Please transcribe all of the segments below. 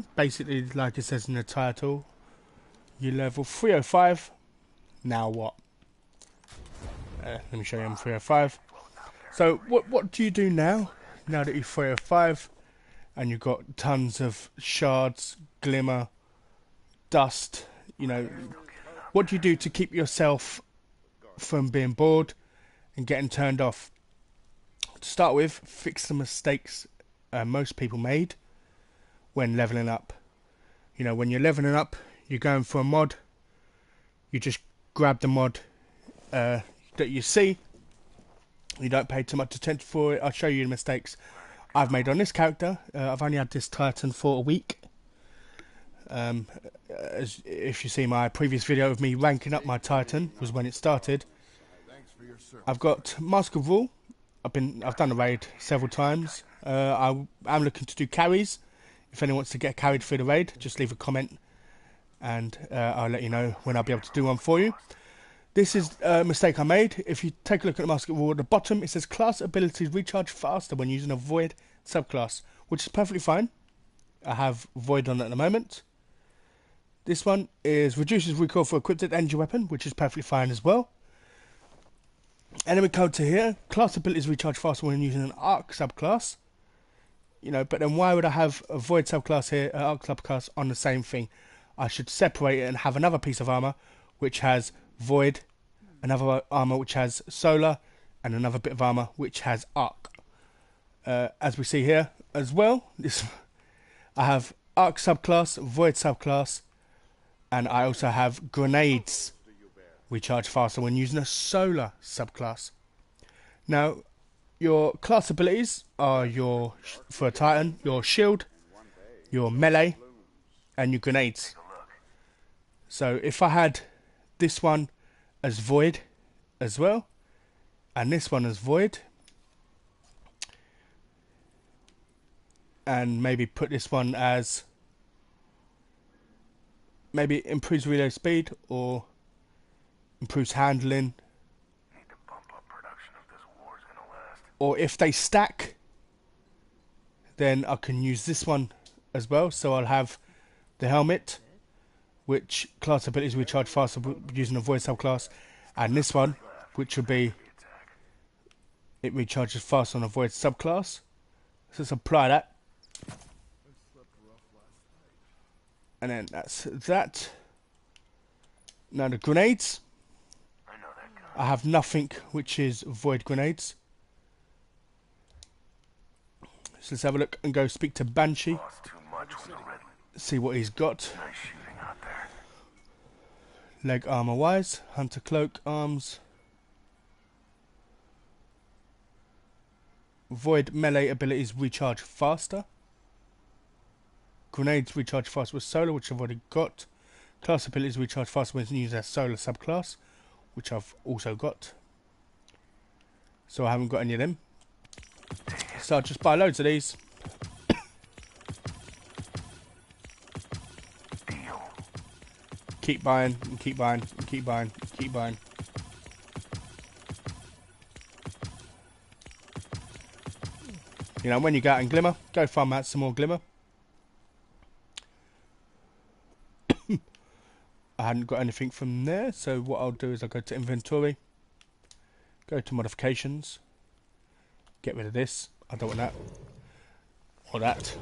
level. Basically, like it says in the title, you're level 305. Now what? Let me show you I'm 305. So what do you do now? Now that you're 305 and you've got tons of shards, glimmer, dust, you know, what do you do to keep yourself from being bored and getting turned off? To start with, fix the mistakes most people made when leveling up. You know, when you're leveling up, you're going for a mod, you just grab the mod that you see. You don't pay too much attention for it. I'll show you the mistakes I've made on this character. I've only had this Titan for a week. As if you see my previous video of me ranking up my Titan, was when it started. I've got Mask of Rule. I've done a raid several times. I'm looking to do carries. If anyone wants to get carried through the raid, just leave a comment and I'll let you know when I'll be able to do one for you. This is a mistake I made. If you take a look at the Mask of Rule at the bottom, it says class abilities recharge faster when using a Void subclass, which is perfectly fine. I have Void on at the moment. This one is reduces recoil for equipped energy weapon, which is perfectly fine as well. And then we go to here, class abilities recharge faster when using an Arc subclass. You know, but then why would I have a Void subclass here, an Arc subclass on the same thing? I should separate it and have another piece of armor which has Void, another armor which has Solar, and another bit of armor which has Arc. As we see here as well, I have Arc subclass, Void subclass, and I also have grenades recharge faster when using a Solar subclass. Now, your class abilities are for a Titan, your shield, your melee, and your grenades. So if I had this one as Void as well, and this one as Void, and maybe put this one as, maybe improves reload speed or improves handling, or if they stack, then I can use this one as well. So I'll have the helmet, which class abilities recharge faster using a Void subclass, and this one, which will be, it recharges faster on a Void subclass. So let's apply that, and then that's that. Now the grenades, I have nothing which is Void grenades. So let's have a look and go speak to Banshee. See what he's got. Leg armor wise, Hunter cloak arms. Void melee abilities recharge faster. Grenades recharge faster with Solar, which I've already got. Class abilities recharge faster when using a Solar subclass, which I've also got. So I haven't got any of them. So I'll just buy loads of these. Keep buying, and keep buying, and keep buying, and keep buying. You know, when you go out in Glimmer, go farm out some more Glimmer. I hadn't got anything from there, so what I'll do is I'll go to inventory, go to modifications, get rid of this. I don't want that or that,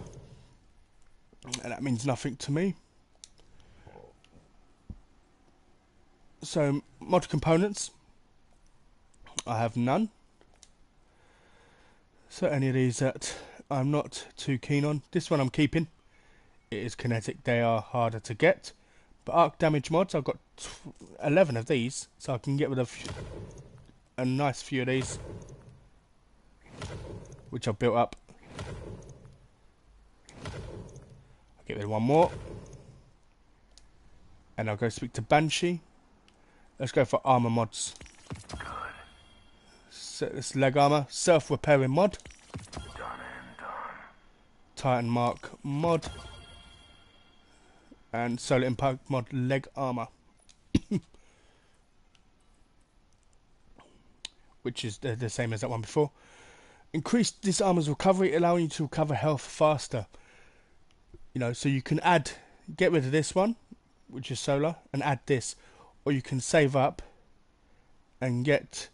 and that means nothing to me. So mod components, I have none. So any of these that I'm not too keen on. This one I'm keeping. It is kinetic. They are harder to get. But arc damage mods, I've got 11 of these, so I can get rid of a nice few of these, which I've built up. I'll get rid of one more, and I'll go speak to Banshee. Let's go for armor mods. Set this leg armor, self repairing mod. Titan mark mod. And solar impact mod leg armor. Which is the same as that one before. Increase this armor's recovery, allowing you to recover health faster. You know, so you can get rid of this one, which is solar, and add this, or you can save up and get,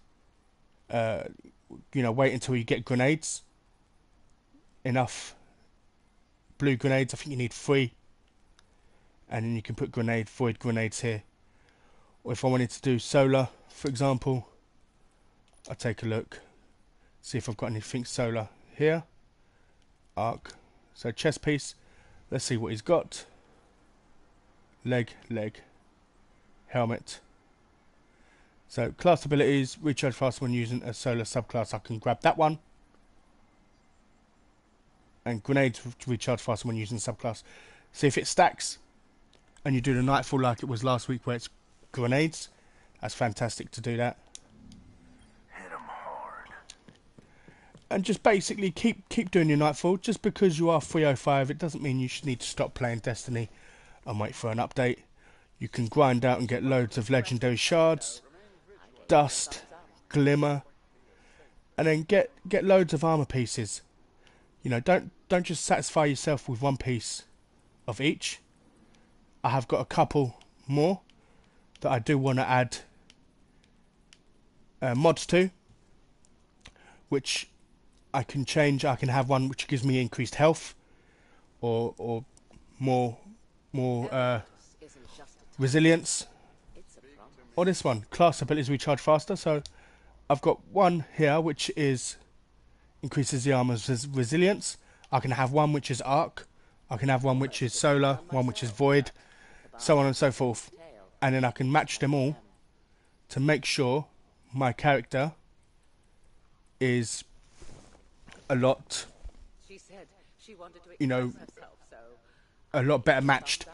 you know, wait until you get grenades, enough blue grenades. I think you need 3, and then you can put void grenades here. Or if I wanted to do solar, for example, I'll take a look, see if I've got anything solar here. Arc, so chest piece. Let's see what he's got. Leg, helmet. So class abilities, recharge fast when using a solar subclass. I can grab that one. And grenades recharge fast when using subclass. See if it stacks and you do the nightfall like it was last week where it's grenades. That's fantastic to do that. Hit 'em hard. And just basically keep doing your nightfall. Just because you are 305, it doesn't mean you should need to stop playing Destiny and wait for an update. You can grind out and get loads of legendary shards, dust, glimmer, and then get loads of armor pieces. You know, don't just satisfy yourself with one piece of each. I have got a couple more that I do want to add mods to, which I can change. I can have one which gives me increased health, or more resilience, or this one, class abilities recharge faster. So I've got one here which is increases the armor's resilience. I can have one which is arc, I can have one which is solar, one which is void, so on and so forth, and then I can match them all to make sure my character is a lot, you know, a lot better matched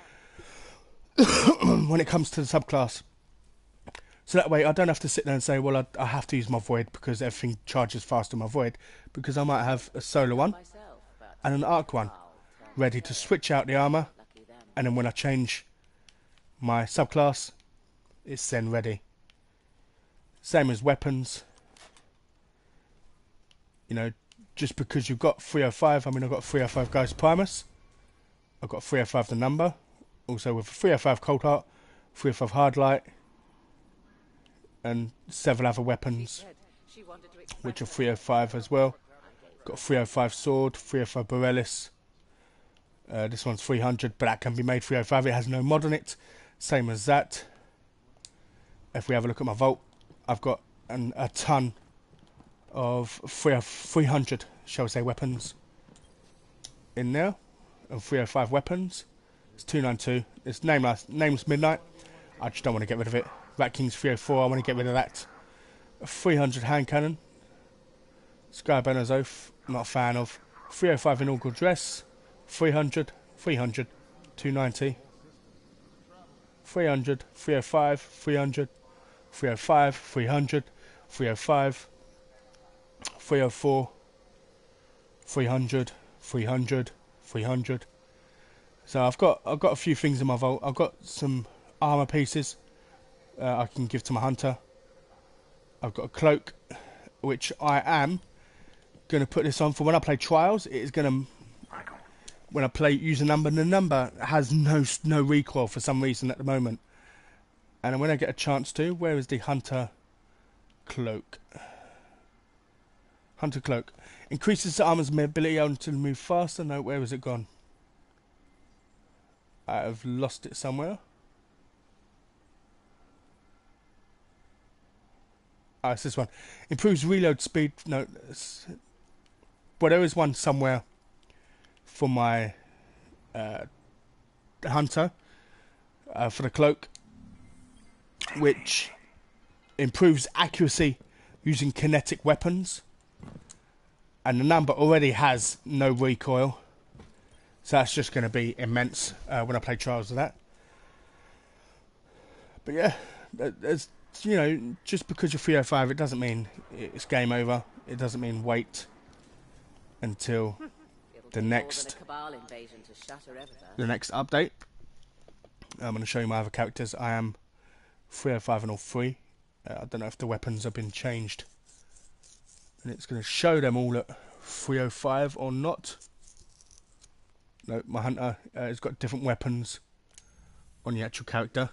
when it comes to the subclass. So that way I don't have to sit there and say, well, I have to use my void because everything charges faster in my void, because I might have a solar one and an arc one ready to switch out the armor, and then when I change my subclass, it's then ready. Same as weapons. You know, just because you've got 305, I mean, I've got 305 Ghost Primus, I've got 305 the number, also with 305 Cold Heart, 305 Hard Light, and several other weapons which are 305 as well. Got 305 sword, 305 Borealis. This one's 300, but that can be made 305. It has no mod on it, same as that. If we have a look at my vault, I've got a ton of 300, shall we say, weapons in there, and 305 weapons. It's 292. It's name's Midnight. I just don't want to get rid of it. Rat King's 304. I want to get rid of that. A 300 hand cannon. Skyburner's Oath. Not a fan of. 305 inaugural dress. 300. 300. 290. 300. 305. 300. 305. 300. 305. 304. 300. 300. 300. So I've got a few things in my vault. I've got some armor pieces I can give to my hunter. I've got a cloak, which I am going to put this on for when I play trials. It is going to, when I play use a number, the number has no recoil for some reason at the moment. And when I get a chance to, where is the hunter cloak? Hunter cloak increases the armor's mobility to move faster. No, where has it gone? I have lost it somewhere. Ah, it's this one. Improves reload speed. No, but there is one somewhere for my hunter, for the cloak, which improves accuracy using kinetic weapons. And the number already has no recoil, so that's just going to be immense when I play trials of that. But yeah, there's, you know, just because you're 305, it doesn't mean it's game over. It doesn't mean wait until the next update. I'm going to show you my other characters. I am 305 and all three. I don't know if the weapons have been changed, and it's going to show them all at 305 or not. No, my hunter has got different weapons on the actual character.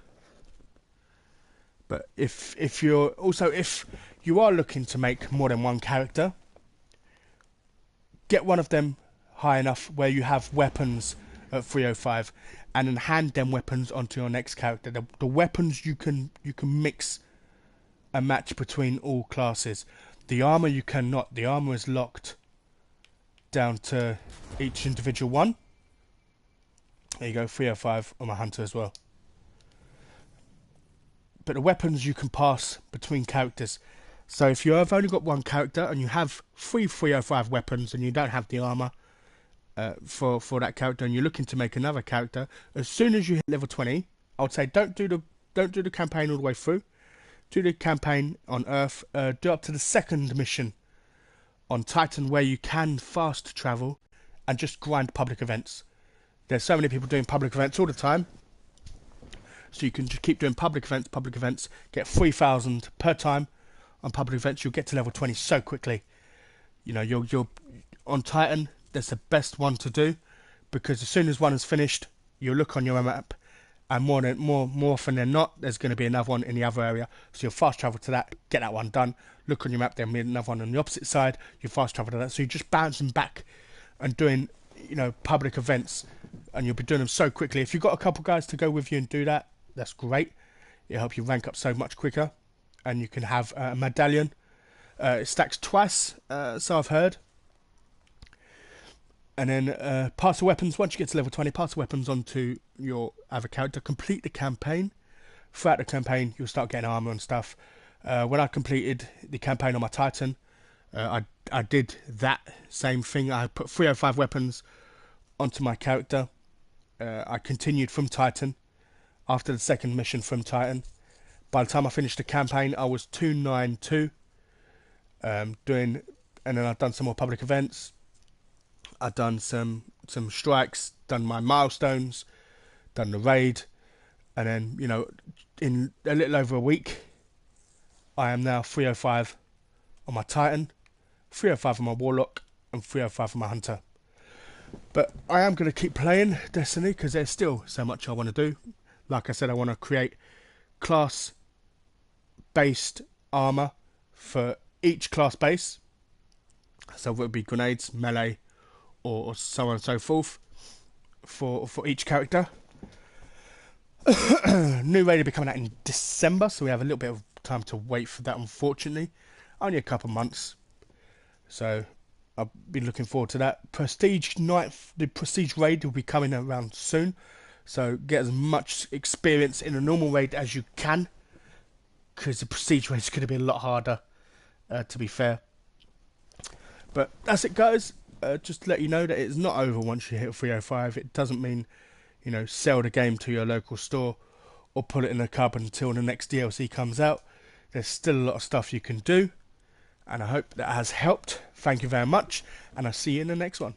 But if you are looking to make more than one character, get one of them high enough where you have weapons at 305, and then hand them weapons onto your next character. The weapons you can mix a match between all classes. The armor you cannot. The armor is locked down to each individual one. There you go, 305 on my hunter as well. But the weapons you can pass between characters. So if you have only got one character and you have 305 weapons and you don't have the armor for that character, and you're looking to make another character, as soon as you hit level 20, I would say don't do the campaign all the way through. Do the campaign on Earth. Do up to the second mission on Titan, where you can fast travel and just grind public events. There's so many people doing public events all the time, so you can just keep doing public events, get 3,000 per time on public events. You'll get to level 20 so quickly. You know, you're on Titan. That's the best one to do, because as soon as one is finished, you look on your map, and more often than not, there's going to be another one in the other area. So you'll fast travel to that, get that one done. Look on your map, there'll be another one on the opposite side. You fast travel to that. So you're just bouncing back and doing, public events, and you'll be doing them so quickly. If you've got a couple guys to go with you and do that, that's great. It'll help you rank up so much quicker, and you can have a medallion. It stacks twice, so I've heard. And then pass the weapons. Once you get to level 20, pass the weapons onto your other character. Complete the campaign. Throughout the campaign, you'll start getting armor and stuff. When I completed the campaign on my Titan, I did that same thing. I put 305 weapons onto my character. I continued from Titan after the second mission from Titan. By the time I finished the campaign, I was 292. And then I've done some more public events. I've done some strikes, done my milestones, done the raid, and then, in a little over a week, I am now 305 on my Titan, 305 on my Warlock, and 305 on my Hunter. But I am going to keep playing Destiny, because there's still so much I want to do. Like I said, I want to create class-based armor for each class base. So it would be grenades, melee, or so on and so forth for each character. New raid will be coming out in December, so we have a little bit of time to wait for that, unfortunately. Only a couple months. So I've been looking forward to that. Prestige night, the Prestige raid will be coming around soon. So get as much experience in a normal raid as you can, because the Prestige raid is going to be a lot harder, to be fair. But that's it, guys. Just to let you know that it's not over once you hit 305. It doesn't mean, sell the game to your local store or put it in a cupboard until the next DLC comes out. There's still a lot of stuff you can do, and I hope that has helped. Thank you very much, and I'll see you in the next one.